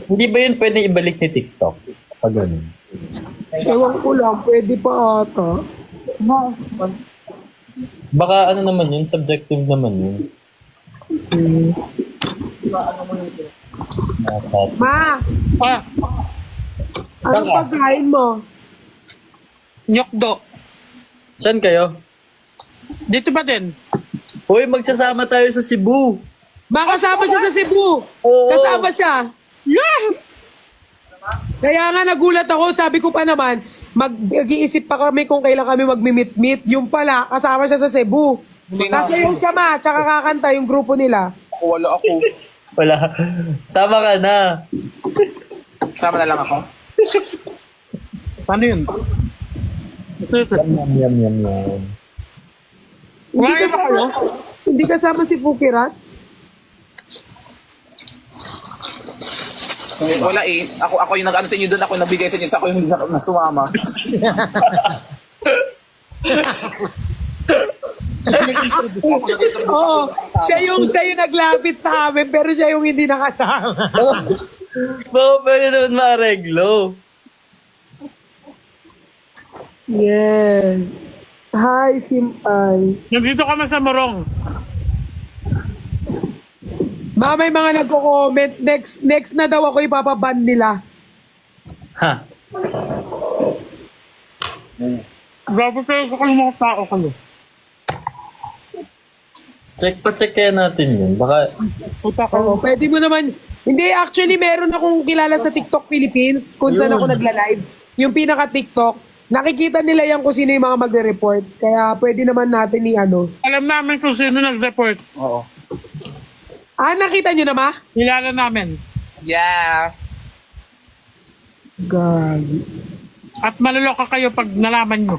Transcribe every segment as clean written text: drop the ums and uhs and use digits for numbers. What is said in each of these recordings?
Hindi ba yun pwede ibalik ni TikTok? Pag ganun. Ewan ko lang, pwede pa ata. Baka ano naman yun, subjective naman yun. Nasa... Ma, Ah, anong Baka. pagkain mo? nyokdo. Saan kayo? Dito ba din? Uy, magsasama tayo sa Cebu. Makasama siya sa Cebu. Oo. Kasama siya. Yes! Kaya nga nagulat ako, sabi ko pa naman, mag-iisip pa kami kung kailan kami magmi-meet-meet. Yung pala, kasama siya sa Cebu. Sino? Kasi yung sama, tsaka kakanta yung grupo nila. Wala ako. Wala. Sama ka na. Sama na lang ako. Paano yun? Yum, yum, yum, yum. Wala ba kayo? Hindi kasama si Pukirat. Wala eh. Ako yung nag-ano sa inyo doon. Ako yung nabigay sa inyo. Ako yung nasumama. Oo, siya yung naglapit sa amin, pero siya yung hindi nakasama. Baka pwede naman maareglo. Yes. Hi, Simpay. Nandito kami sa Morong. May mga nagko-comment, next na daw ako ipapaban nila. Ha? Grabe kayo sa kayong mga tao kayo. Check kaya natin yun. Baka... Puta Oo, ko. pwede mo naman. Hindi, actually, meron akong kilala sa TikTok Philippines kung saan ako nagla-live. Yung pinaka-TikTok, nakikita nila yan kung sino yung mga magre-report. Kaya pwede naman natin i-ano. Alam namin kung sino nag-report. Oo. Nakita nyo na ma? Kilala namin. Yeah. Gagi. At maluloka kayo pag nalaman nyo.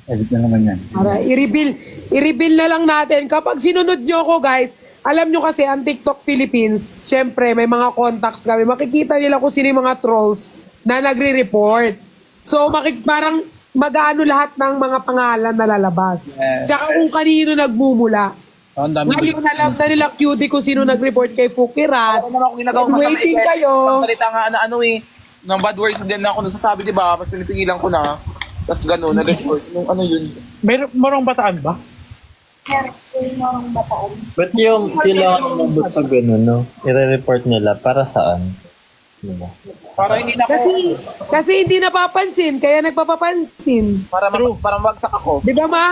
Edit na naman yan. Para i-reveal na lang natin. Kapag sinunod nyo ako, guys, alam nyo kasi, ang TikTok Philippines, syempre, may mga contacts kami. Makikita nila kung sino yung mga trolls na nagre-report. So, parang mag-ano lahat ng mga pangalan na lalabas. Yes. Tsaka kung kanino nagmumula. Ang dami. Ngayon, alam na nila cutie kung sino nag-report kay Fukirat. Ako naman ako ginagawa masama. Waiting kayo. Magsalita nga na ano eh. Ng bad words din na ako nasasabi, di ba? Mas pinipigilan ko na. Tapos gano'n, na-report. Yung ano yun. May Morong Bataan ba? Ba't yung kailangan umabot sa ganun, no? I-report nila para saan? Diba? Para hindi na ako, Kasi hindi napapansin, kaya nagpapapansin. para magsak ako. Di ba, ma?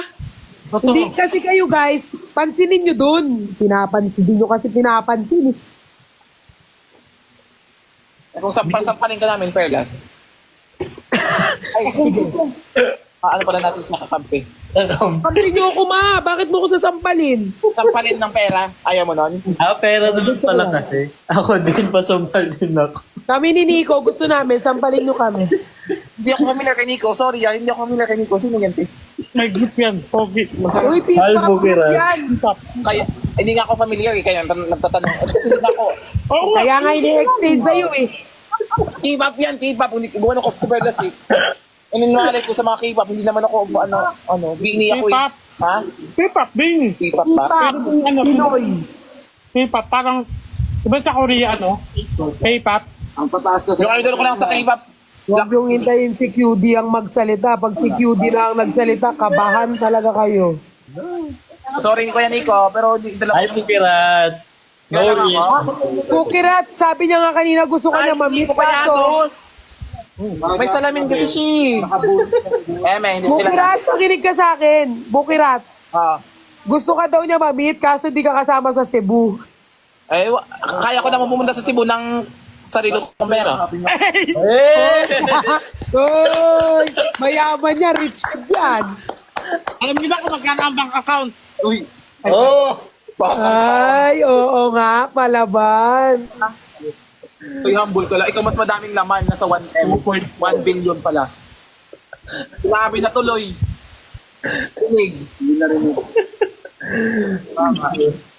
Totoo. Hindi kasi kayo, guys, pansinin nyo dun. Pinapansin. Hindi nyo kasi pinapansin. Kung sampaling ka namin, Perlas. Ay, sige. Ano pala natin siya kakampi? Kampi nyo ako, ma. Bakit mo ko sasampalin? Sampalin ng pera. Ayaw mo nun? Pera na doon pala kasi. Ako din, pasumpal din ako. Kami ni Nico, gusto namin, sampalin nyo kami. Hindi ako familiar kay Nico. Sorry hindi ako familiar kay Nico. Sino yan, te? May group yan. Pogi. Uy, Halbo, Kirat. yan. Kaya, hindi nga ako familiar eh. Kaya nagtatanong. Hindi nga ako. Oo. Kaya nga ini-explain sa'yo eh. K-pop yan, K-pop. Gawin ako sa Perlas eh. Naniniwala ko sa mga K-pop. Hindi naman ako, bini ako eh. K-pop. Ha? K-pop din. K-pop ba? K-pop, Pinoy. K-pop. Parang, diba sa Korea, K-pop. Yung idol ko lang sa K-pop. Huwag yung hintayin si QD ang magsalita. Pag si QD na ang nagsalita, kabahan talaga kayo. Sorry ko yan, Nico. Pero hindi Ay, Pukirat. No Kailan worries. ako? Kukirat, sabi niya nga kanina gusto ka Ay, niya mamit Nico kaso. Payados. May salamin kasi siya. Hindi sila. Bukirat, pakinig ka sa akin. Bukirat, Ah. gusto ka daw niya mamit kaso di ka kasama sa Cebu. Kaya ko naman pumunta sa Cebu ng sarili kong pera. Eh! Uy, mayaman niya, rich kid yan. Alam niyo ba kung magkano ang bank account? Uy. Oh! Ay, oo nga, palaban. Uy, humble ka lang. Ikaw mas madaming laman. Nasa 1M. 1 billion pala. Grabe na tuloy. Tinig. Hindi na rin.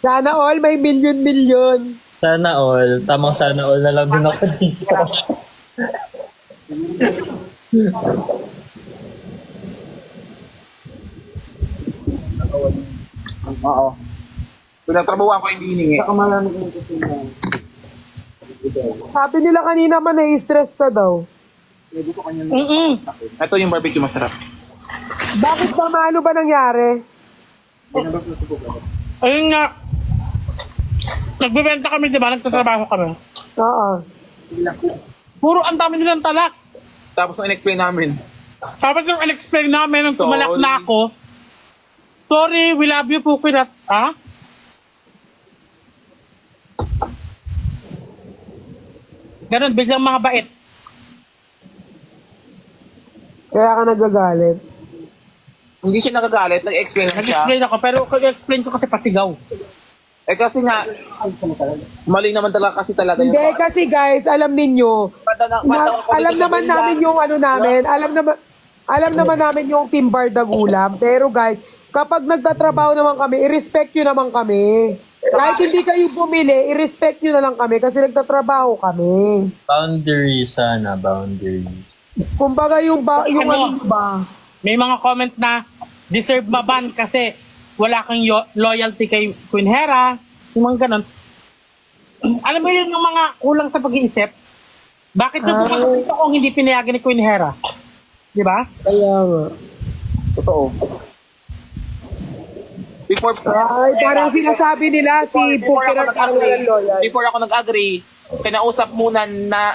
Sana all may milyon-milyon. Sana all. Tamang sana all na lang din ako dito. Oo. Kung nagtrabaho ako, hindi hiningi. Sabi nila kanina man, na-stress ka daw. Ito yung barbecue masarap. Bakit ba, ano ba nangyari? Ayun nga. Nagbebenta kami, di ba? Nagtatrabaho kami. Oo. Puro ang dami nilang talak. Tapos nung in-explain namin. Tapos yung in-explain namin, nung Sorry. tumalak na ako, sorry, we love you po, Kinat. Ha? Ganon, biglang mga bait. Kaya ka nagagalit. Hindi siya nagagalit, nag-explain lang siya. Nag-explain ako, pero explain ko kasi pasigaw. Eh kasi nga, mali naman talaga kasi talaga yung... Hindi, kasi guys, alam ninyo, alam naman namin yung ano namin, alam naman namin yung Team Bardagulam. Pero guys, kapag nagtatrabaho naman kami, i-respect nyo naman kami. Kahit hindi kayo bumili, i-respect nyo na lang kami kasi nagtatrabaho kami. Boundaries sana, boundaries. Kumbaga yung ano ba? May mga comment na deserve maban kasi wala kang loyalty kay Queen Hera, yung mga ganon. Alam mo yun yung mga kulang sa pag-iisip? Bakit yung pumunta dito kung hindi pinayagan ni Queen Hera? Di ba? Kaya nga. Totoo. Ay, parang sinasabi nila si Puki ng loyal. Before ako nag-agree, kinausap muna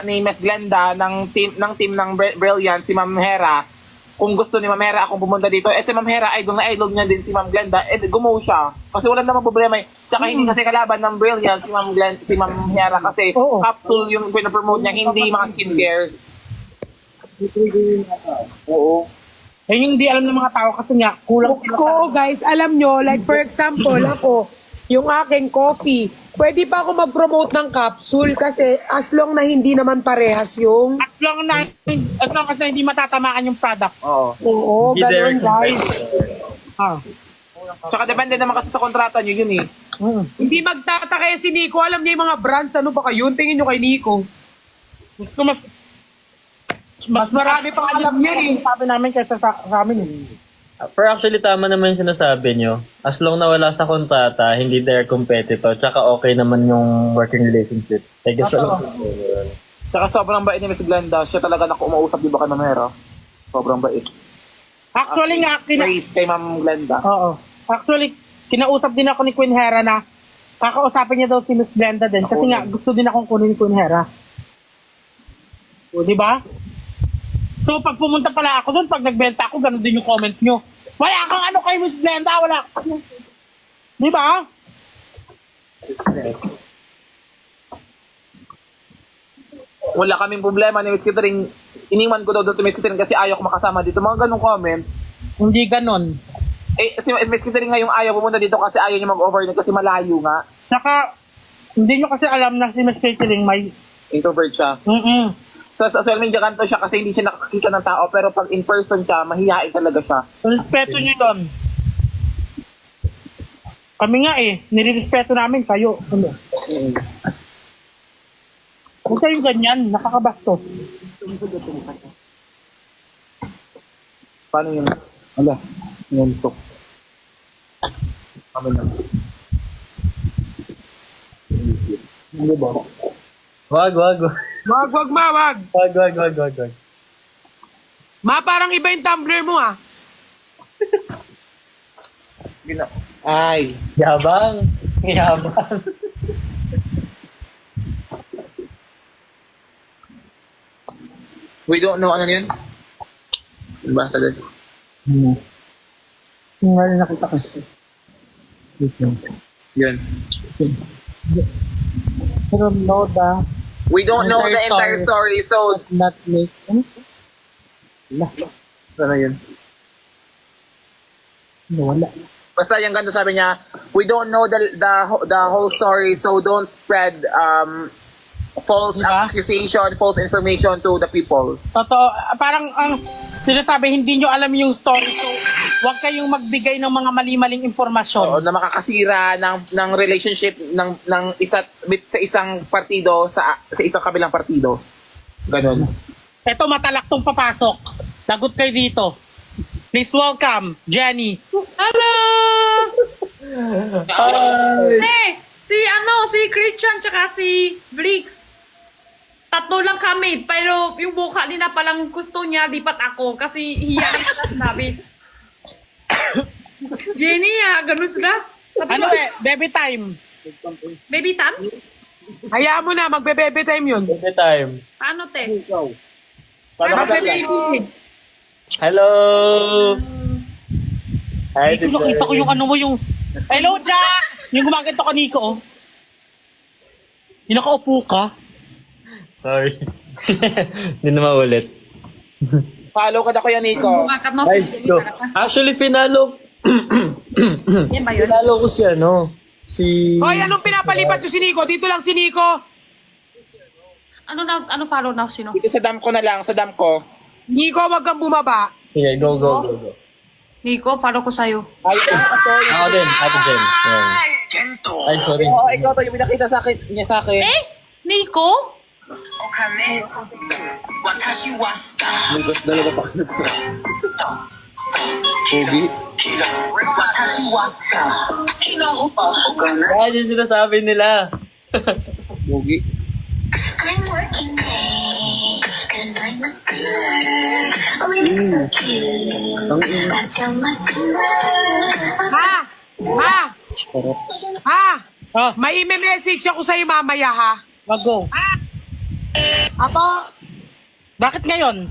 ni Miss Glenda ng team ng Brilliant, si Ma'am Hera, kung gusto ni Ma'am Hera akong pumunta dito. Eh si Ma'am Hera, idol na idol niya din si Ma'am Glenda, eh gumawa siya. Kasi wala namang problema eh. Tsaka hindi kasi kalaban ng Brilliant si Ma'am Hera kasi capsule yung pinapromote niya, hindi mga skincare. Oo. Eh hindi alam ng mga tao kasi nga kulang sila. Oo guys, alam nyo, like for example, ako, yung aking coffee, pwede pa ako mag-promote ng capsule kasi as long na hindi naman parehas yung... As long as hindi matatamaan yung product. Oo. Oo, Hindi ganun direct guys. Ah. Tsaka depende naman kasi sa kontrata niyo yun eh. Hindi magtataka si Nico, alam niya yung mga brands, ano ba kayo? Tingin nyo kay Nico. Gusto mas marami pang alam niya eh. Sabi namin kaysa sa amin eh. Pero actually, tama naman yung sinasabi nyo. As long na wala sa kontrata, hindi their competitor, tsaka okay naman yung working relationship. I guess wala. Tsaka sobrang bait ni Miss Glenda, siya talaga na umausap di ba kay Ma'am Hera? Sobrang bait. Actually nga, Praise kay Ma'am Glenda. Oo. Actually, kinausap din ako ni Queen Hera na kakausapin niya daw si Miss Glenda din kasi nga gusto din akong kunin ni Queen Hera. O, di ba? So, pag pumunta pala ako doon, pag nagbenta ako, ganun din yung comment nyo. Wala kang ano kay Miss Glenda, wala. Di ba? Wala kaming problema ni Miss Catherine. Iniwan ko daw doon si Miss Catherine kasi ayaw ko makasama dito. Mga ganong comment. Hindi ganon. Eh, si Miss Catherine ngayong ayaw pumunta dito kasi ayaw niya mag-overnight kasi malayo nga. Saka, hindi nyo kasi alam na si Miss Catering may... Introvert siya. Sa social media kanto siya kasi hindi siya nakakita ng tao pero pag in person siya, mahihain talaga siya. Respeto nyo doon. Kami nga eh, nire-respeto namin kayo. Ano? Huwag kayong ganyan, nakakabastos. Paano yun? Ala, yun to. Kami na. Hindi ba? Wag. Wag, ma, wag. Wag. Ma, parang iba yung tumbler mo ah. Ay. Yabang. We don't know ano yun? Diba? Tagal. Yung nga rin nakita ko. Yun. Pero no da, We don't know the entire story, so... not make. Ano yun? Wala. Basta yung ganito sabi niya, we don't know the whole story, so don't spread false accusation, false information to the people. Totoo, parang ang sinasabi, hindi nyo alam yung story, so huwag kayong magbigay ng mga mali-maling impormasyon. Na makakasira ng relationship ng sa isang partido sa isang kabilang partido. Ganon. Ito, matalaktong papasok. Lagot kayo dito. Please welcome, Jenny. Hello! Si Christian tsaka si Briggs. tatlo lang kami, pero yung buka nila palang gusto niya, lipat ako. Kasi hiya na sinabi. Jenny, ganun sila. Sabi Ano ko, baby time. baby tam? Hayaan mo na, magbe-baby time yun. Every time. Paano, te? Magbe-baby. Hello! Hi, Nico, nakita ko yung ano mo, yung... Hello, Jack! Yung gumaganto ka, Nico, oh. Yung nakaupo ka. Sorry. Hindi na maulit. Follow ka na Kuya Nico. Bumakat na Ay, si so, actually, finalo Yan ba yun? ko si ano, si... Hoy, anong pinapalipat ko si Nico? Dito lang si Nico. Ano follow na sino? Dito sa dam ko na lang, sa dam ko. Nico, wag kang bumaba. Sige, go. Nico, follow ko sa'yo. Ay, sorry. Ako din, Ate Jen. Yan. Ay, sorry. Oo, ikaw to, yung pinakita sa akin, niya sa akin. Eh? Nico? Lugos dalawa pa. Pogi. Ay, yung sinasabi nila. Bugi. I'm working late, cause I'm a girl. Only so cute. Back down my pillow. Ha? Oh, May i-message ako sa'yo mamaya, ha? mag-go. Apo, Bakit ngayon?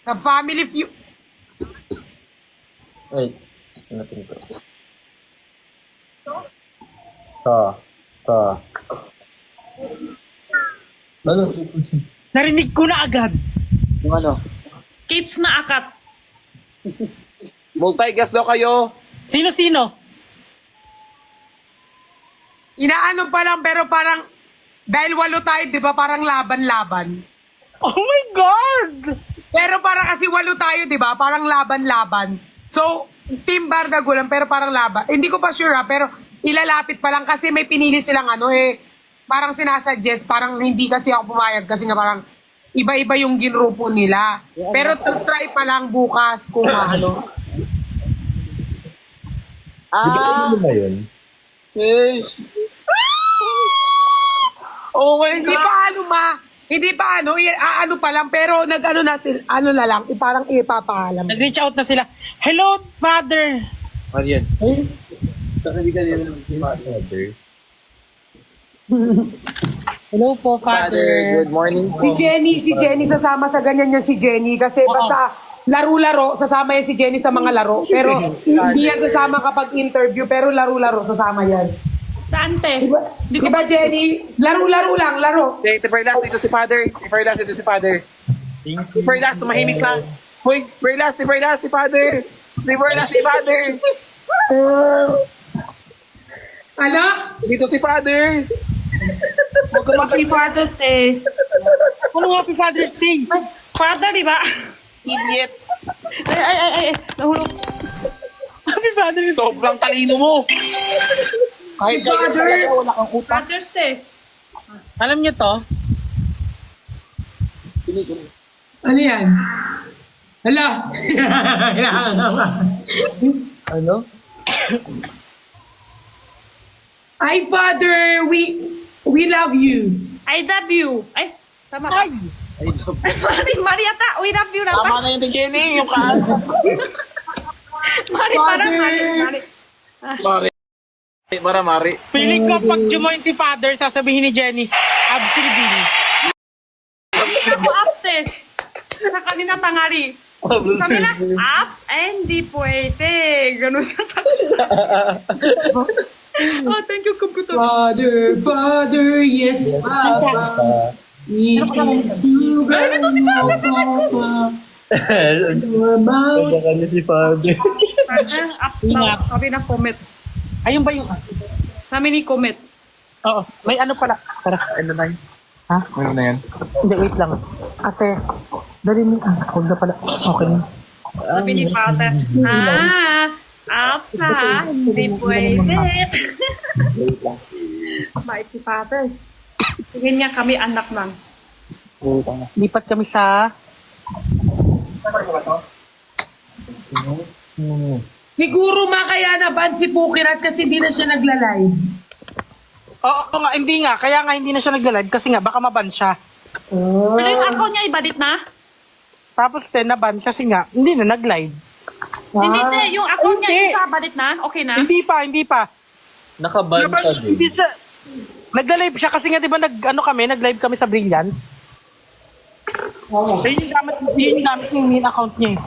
sa family feud. Wait. Natin ko. Ano? Narinig ko na agad. Yung ano? Kids na akat. Multi-guest daw kayo. Sino-sino? Inaano pa lang, pero parang, dahil 8 tayo, di ba, parang laban-laban. Oh my God! Pero parang kasi 8 tayo, di ba, parang laban-laban. So, Team Bardagulan, pero parang laban. Hindi ko pa sure, ha, pero ilalapit pa lang kasi may pinili silang parang sinasuggest, parang hindi kasi ako pumayag kasi nga parang iba-iba yung ginrupo nila. Pero to try pa lang bukas kung ano. Ano ba yun? Eh. Oh my Hindi God. pa ano pa lang, pero nag-ano na sila, ano na lang, parang ipapaalam. Nag-reach out na sila. Hello, Father! Ano yan? Hello po, Father, Father. good morning po. Si Jenny, sasama sa ganyan yan si Jenny. Kasi basta laro-laro, sasama yan si Jenny sa mga laro. Pero hindi yan sasama kapag interview, pero laro-laro, sasama yan. Saan, te? Di ba Jenny? Laro-laro lang, laro. Perlas, dito si Father. Perlas, dito si Father. Perlas, tumahimik ka. Hoy, Perlas, si Father. Perlas, si Father. Ano? Dito si Father. Happy Father's Day. Ano Happy Father's Day? Ay, Father, di ba? Idiot. Ay, nahulog. Happy Father's Day. Sobrang talino mo. Kahit Father. wala kang utak. Father's Day. Alam niyo to? Ano yan? Hala. Ano? Hi, Father. We love you. I love you. Ay, tama. Ay! Mari ata. We love you na. Tama na yung Jenny, yung kaan. Mari, parang Mari. Mari. Feeling ko pag jumoin si Father, sasabihin ni Jenny, Absilibin. Ako upstairs. Sa kanina tangari. Sabi na, apps, hindi pwede. Ganun siya sa Oh, thank you, computer. Father, yes, Papa. We miss you, Ay, dito si Papa. Kaya kanya si Father. Apps daw. Sabi na comment. Ayun ba yung... Sabi ni comment. Oo, may ano pala. Tara, ano na yun? Ha? Ano na yan? Hindi, wait lang. Kasi, dali mo. Huwag na pala. Okay na. Sabi ni Father, apps ha, hindi pwede. Bait si Father. Tingin niya kami anak lang. Lipat kami sa... Siguro kaya naban si Pukirat kasi hindi na siya nagla-live. Oo nga, hindi nga. Kaya nga hindi na siya nagla-live kasi nga baka maban siya. Pero yung account niya ibadit na? Tapos naban kasi nga hindi na nag-live. Hindi, te. Yung account niya Hindi. isa badit na? Okay na? Hindi pa. Nakaban ka din. Hindi siya. Nagla-live siya kasi nga 'di ba nag-live kami sa Brilliant. Yun yung gamit yung main account niya eh.